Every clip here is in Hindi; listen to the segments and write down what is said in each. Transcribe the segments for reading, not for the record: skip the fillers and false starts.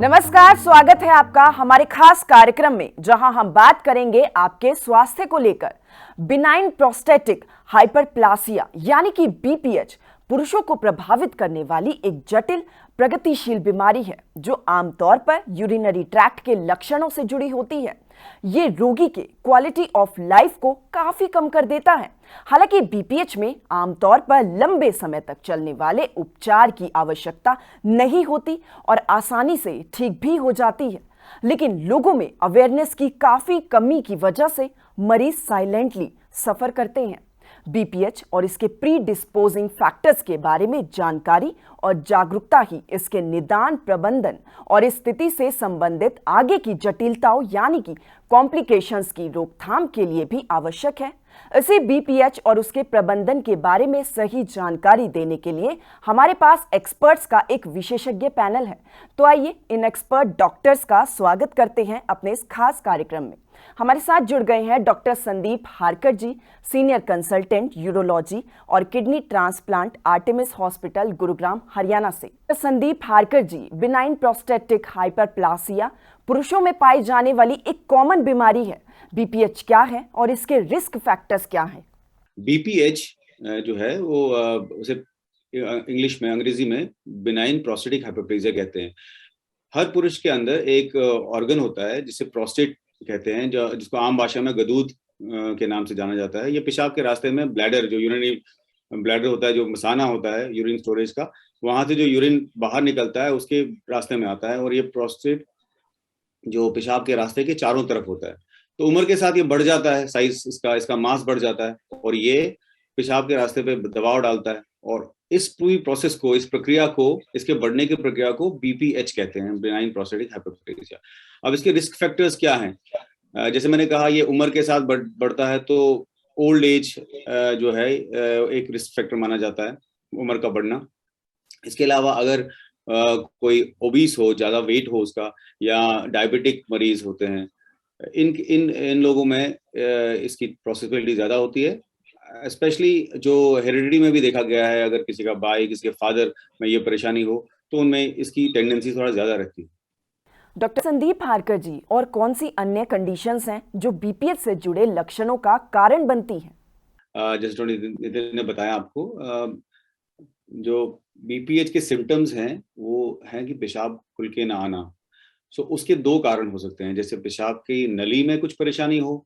नमस्कार, स्वागत है आपका हमारे खास कार्यक्रम में, जहां हम बात करेंगे आपके स्वास्थ्य को लेकर। बिनाइन प्रोस्टेटिक हाइपरप्लासिया यानी कि बीपीएच पुरुषों को प्रभावित करने वाली एक जटिल प्रगतिशील बीमारी है जो आमतौर पर यूरिनरी ट्रैक्ट के लक्षणों से जुड़ी होती है। ये रोगी के क्वालिटी ऑफ लाइफ को काफी कम कर देता है। हालांकि बीपीएच में आमतौर पर लंबे समय तक चलने वाले उपचार की आवश्यकता नहीं होती और आसानी से ठीक भी हो जाती है, लेकिन लोगों में अवेयरनेस की काफी कमी की वजह से मरीज साइलेंटली सफर करते हैं। बीपीएच और इसके प्री डिस्पोजिंग फैक्टर्स के बारे में जानकारी और जागरूकता ही इसके निदान, प्रबंधन और इस स्थिति से संबंधित आगे की जटिलताओं यानी कि कॉम्प्लिकेशंस की रोकथाम के लिए भी आवश्यक है। इसी बीपीएच और उसके प्रबंधन के बारे में सही जानकारी देने के लिए हमारे पास एक्सपर्ट्स का एक विशेषज्ञ पैनल है। तो आइए इन एक्सपर्ट डॉक्टर्स का स्वागत करते हैं अपने इस खास कार्यक्रम में। हमारे साथ जुड़ गए हैं डॉक्टर संदीप हारकर जी, सीनियर कंसल्टेंट यूरोलॉजी और kidney transplant, Artemis hospital, Gurugram, Haryana से। संदीप हारकर जी, बिनाइन प्रोस्टेटिक हाइपरप्लासिया पुरुषों में पाई जाने वाली एक कॉमन बीमारी है। बीपीएच क्या है और इसके रिस्क फैक्टर्स क्या हैं? बीपीएच जो है वो उसे इंग्लिश में, अंग्रेजी में बिनाइन प्रोस्टेटिक हाइपरप्लेजिया कहते हैं। हर पुरुष के अंदर एक ऑर्गन होता है जिसे प्रोस्टेट कहते हैं, जिसको आम भाषा में गदूद के नाम से जाना जाता है। ये पेशाब के रास्ते में ब्लैडर, जो यूरिनरी ब्लैडर होता है, जो मसाना होता है यूरिन स्टोरेज का, वहां से जो यूरिन बाहर निकलता है उसके रास्ते में आता है। और ये प्रोस्टेट जो पेशाब के रास्ते के चारों तरफ होता है। तो उम्र के साथ ये बढ़ जाता है, साइज इसका मास बढ़ जाता है और ये पेशाब के रास्ते पे दबाव डालता है। और इस पूरी प्रोसेस को, इस प्रक्रिया को, इसके बढ़ने की प्रक्रिया को बीपीएच कहते हैं, बिनाइन प्रोस्टेटिक हाइपरप्लेजिया। अब इसके रिस्क फैक्टर्स क्या हैं? जैसे मैंने कहा, ये उम्र के साथ बढ़ता है, तो ओल्ड एज जो है एक रिस्क फैक्टर माना जाता है, उम्र का बढ़ना। इसके अलावा अगर कोई ओबीस हो, ज्यादा वेट हो उसका, या डायबिटिक मरीज होते हैं, इन लोगों में इसकी पॉसिबिलिटी ज्यादा होती है। स्पेशली जो हेरिडिटी में भी देखा गया है, अगर किसी का भाई, किसी के फादर में ये परेशानी हो तो उनमें इसकी टेंडेंसी थोड़ा ज्यादा रहती है। डॉक्टर संदीप हारकर जी, और कौन सी अन्य कंडीशंस हैं जो बीपीएच से जुड़े लक्षणों का कारण बनती हैं? जैसे डॉक्टर नितिन ने बताया आपको, जो बीपीएच के सिम्टम्स हैं वो हैं कि पेशाब खुल के ना आना। सो उसके दो कारण हो सकते हैं, जैसे पेशाब की नली में कुछ परेशानी हो,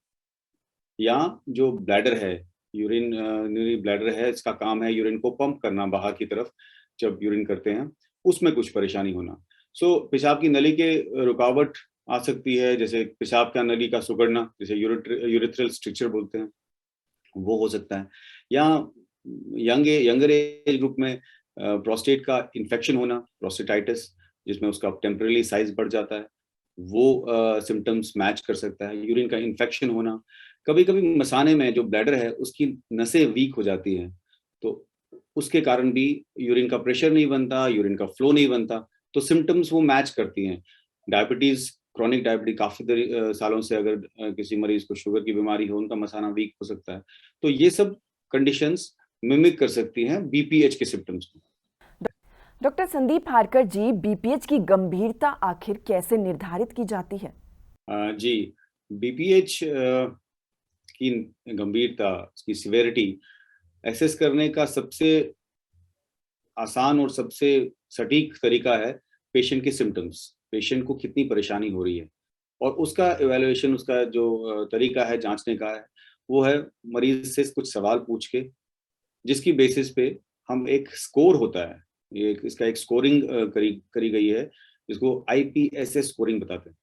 या जो ब्लैडर है, यूरिनरी ब्लैडर है, इसका काम है यूरिन को पंप करना बाहर की तरफ, जब यूरिन करते हैं उसमें कुछ परेशानी होना। सो पेशाब की नली के रुकावट आ सकती है, जैसे पेशाब का नली का सुगड़ना, जैसे यूरेथ्रल स्ट्रिक्चर बोलते हैं, वो हो सकता है। या यंगर एज ग्रुप में प्रोस्टेट का इन्फेक्शन होना, प्रोस्टेटाइटिस, जिसमें उसका टेम्परेरी साइज बढ़ जाता है, वो सिम्टम्स मैच कर सकता है। यूरिन का इन्फेक्शन होना, कभी कभी मसाने में जो ब्लैडर है उसकी नसें वीक हो जाती हैं, तो उसके कारण भी यूरिन का प्रेशर नहीं बनता, यूरिन का फ्लो नहीं बनता, तो सिम्टम्स वो मैच करती हैं। डायबिटीज, क्रॉनिक डायबिटीज, काफी सालों से अगर किसी मरीज को शुगर की बीमारी हो, उनका मसाना वीक हो सकता है। तो ये सब कंडीशंस मिमिक कर सकती हैं बीपीएच के सिम्टम्स को। डॉक्टर संदीप हारकर जी, बीपीएच की गंभीरता आखिर कैसे निर्धारित की जाती है? जी, बीपीएच की गंभीरता, इसकी सिवेरिटी एसेस करने का सबसे आसान और सबसे सटीक तरीका है पेशेंट के सिम्टम्स, पेशेंट को कितनी परेशानी हो रही है, और उसका इवैल्यूएशन, उसका जो तरीका है जांचने का है, वो है मरीज से कुछ सवाल पूछ के, जिसकी बेसिस पे हम एक स्कोर होता है, ये इसका एक स्कोरिंग करी गई है, जिसको आईपीएसएस स्कोरिंग बताते हैं।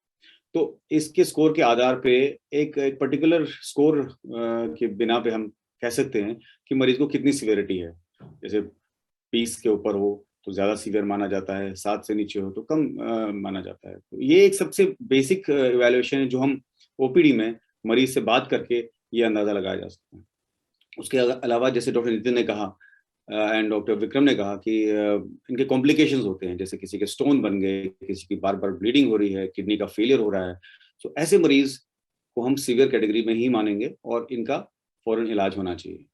तो इसके स्कोर के आधार पे एक पर्टिकुलर स्कोर के बिना पे हम कह सकते हैं कि मरीज को कितनी सिवियरिटी है। जैसे 20 के ऊपर हो तो ज्यादा सीवियर माना जाता है, 7 से नीचे हो तो कम माना जाता है। तो ये एक सबसे बेसिक इवैल्यूएशन है जो हम ओपीडी में मरीज से बात करके ये अंदाजा लगाया जा सकता है। उसके अलावा जैसे डॉक्टर नितिन ने कहा एंड डॉक्टर विक्रम ने कहा कि इनके कॉम्प्लिकेशंस होते हैं, जैसे किसी के स्टोन बन गए, किसी की बार बार ब्लीडिंग हो रही है, किडनी का फेलियर हो रहा है। तो ऐसे मरीज को हम सीवियर कैटेगरी में ही मानेंगे और इनका फौरन इलाज होना चाहिए।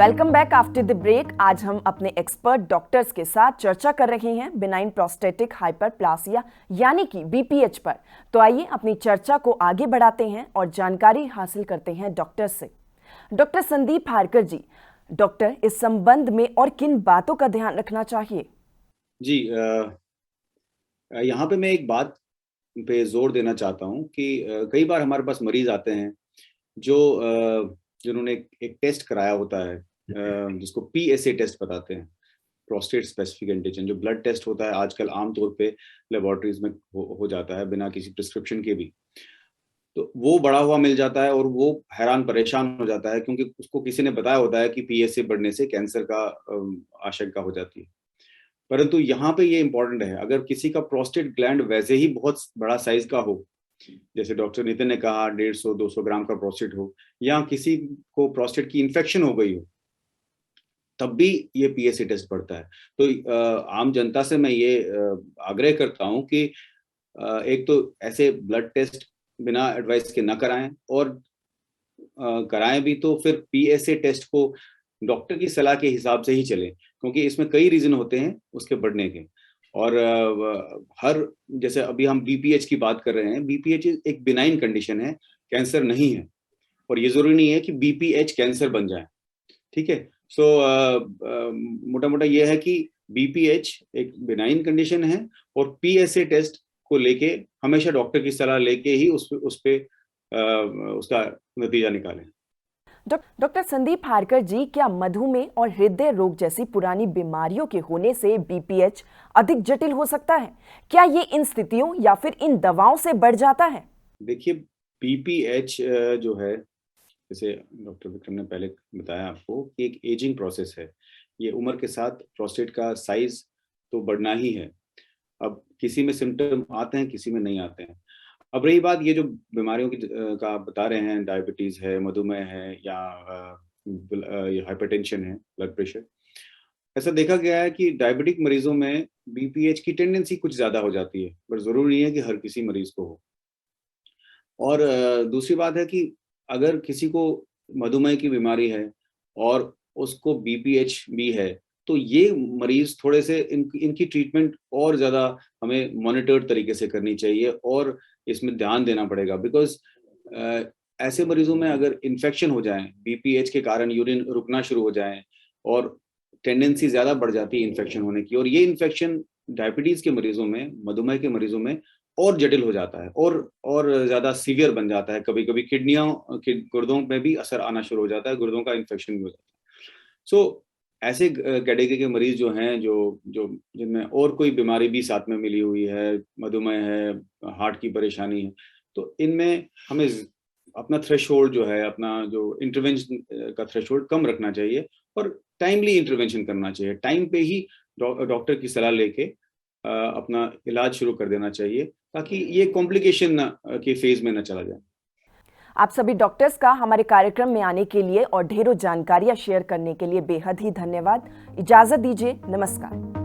Welcome back after the break. आज हम अपने एक्सपर्ट डॉक्टर्स के साथ चर्चा कर रहे हैं बिनाइन प्रोस्टेटिक हाइपरप्लासिया यानी कि बीपीएच पर। तो आइए अपनी चर्चा को आगे बढ़ाते हैं और जानकारी हासिल करते हैं डॉक्टर से। डॉक्टर संदीप हारकर जी, डॉक्टर इस संबंध में और किन बातों का ध्यान रखना चाहिए? जी, यहाँ पे मैं एक बात पे जोर देना चाहता हूँ कि कई बार हमारे पास मरीज आते हैं जो जिन्होंने एक टेस्ट कराया होता है, जिसको पीएसए टेस्ट बताते हैं, प्रोस्टेट स्पेसिफिक एंटीजन, जो ब्लड टेस्ट होता है आजकल आमतौर पे लेबोरेटरीज में हो जाता है बिना किसी प्रिस्क्रिप्शन के भी। तो वो बढ़ा हुआ मिल जाता है और वो हैरान परेशान हो जाता है क्योंकि उसको किसी ने बताया होता है कि पीएसए बढ़ने से कैंसर का आशंका हो जाती है। परंतु यहाँ पे ये इंपॉर्टेंट है, अगर किसी का प्रोस्टेट ग्लैंड वैसे ही बहुत बड़ा साइज का हो, जैसे डॉक्टर नितिन ने कहा 150-200 ग्राम का प्रोस्टेट हो, या किसी को प्रोस्टेट की इन्फेक्शन हो गई हो, तब भी ये पीएसए टेस्ट पड़ता है। तो आम जनता से मैं ये आग्रह करता हूँ कि एक तो ऐसे ब्लड टेस्ट बिना एडवाइस के ना कराएं, और कराएं भी तो फिर पीएसए टेस्ट को डॉक्टर की सलाह के हिसाब से ही चलें, क्योंकि इसमें कई रीजन होते हैं उसके बढ़ने के। और हर जैसे अभी हम बीपीएच की बात कर रहे हैं, बीपीएच एक बिनाइन कंडीशन है, कैंसर नहीं है, और ये जरूरी नहीं है कि बीपीएच कैंसर बन जाए। ठीक है, सो मोटा मोटा ये है कि बीपीएच एक बिनाइन कंडीशन है, और पीएसए टेस्ट को लेके हमेशा डॉक्टर की सलाह लेके ही उस पे उसका नतीजा निकालें। डॉक्टर संदीप हारकर जी, क्या मधुमेह और हृदय रोग जैसी पुरानी बीमारियों के होने से बीपीएच अधिक जटिल हो सकता है? क्या ये इन स्थितियों या फिर इन दवाओं से बढ़ जाता है? देखिए, बीपीएच जो है, जैसे डॉक्टर विक्रम ने पहले बताया आपको कि एक एजिंग प्रोसेस है। ये उम्र के साथ प्रोस्टेट का साइज तो बढ़ना ही है। अब किसी में सिम्टम आते हैं, किसी में नहीं आते हैं। अब रही बात ये जो बीमारियों की का आप बता रहे हैं, डायबिटीज है, मधुमेह है, या ये हाइपरटेंशन है, ब्लड प्रेशर, ऐसा देखा गया है कि डायबिटिक मरीजों में बीपीएच की टेंडेंसी कुछ ज्यादा हो जाती है, पर जरूरी नहीं है कि हर किसी मरीज को हो। और दूसरी बात है कि अगर किसी को मधुमेह की बीमारी है और उसको बीपीएच भी है, तो ये मरीज थोड़े से इनकी ट्रीटमेंट और ज़्यादा हमें मॉनिटर्ड तरीके से करनी चाहिए, और इसमें ध्यान देना पड़ेगा। बिकॉज ऐसे मरीजों में अगर इन्फेक्शन हो जाए, बीपीएच के कारण यूरिन रुकना शुरू हो जाए, और टेंडेंसी ज़्यादा बढ़ जाती है इन्फेक्शन होने की, और ये इन्फेक्शन डायबिटीज़ के मरीजों में, मधुमेह के मरीजों में और जटिल हो जाता है, और ज़्यादा सीवियर बन जाता है। कभी कभी किडनियों के गुर्दों में भी असर आना शुरू हो जाता है, गुर्दों का इन्फेक्शन भी हो जाता है। सो ऐसे कैटेगरी के मरीज जो हैं, जो जो जिनमें और कोई बीमारी भी साथ में मिली हुई है, मधुमेह है, हार्ट की परेशानी है, तो इनमें हमें अपना थ्रेशोल्ड जो है, अपना जो इंटरवेंशन का थ्रेशोल्ड कम रखना चाहिए, और टाइमली इंटरवेंशन करना चाहिए। टाइम पे ही डॉक्टर की सलाह लेके अपना इलाज शुरू कर देना चाहिए, ताकि ये कॉम्प्लिकेशन के फेज में न चला जाए। आप सभी डॉक्टर्स का हमारे कार्यक्रम में आने के लिए और ढेरों जानकारियां शेयर करने के लिए बेहद ही धन्यवाद। इजाजत दीजिए, नमस्कार।